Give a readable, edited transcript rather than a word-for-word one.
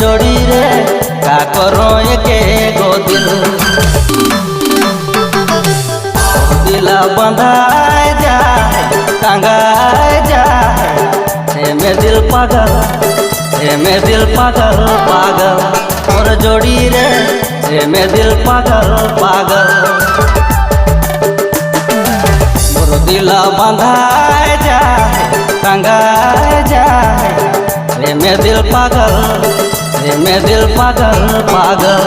जोड़ी रे का करो एके गो दिल दिला बंधाए जाए टंगाए जाए हे में दिल पागल हे में दिल पागल पागल और जोड़ी रे हे में दिल पागल पागल मोर दिला बंधाए जाए टंगाए जाए हे में दिल पागल पागल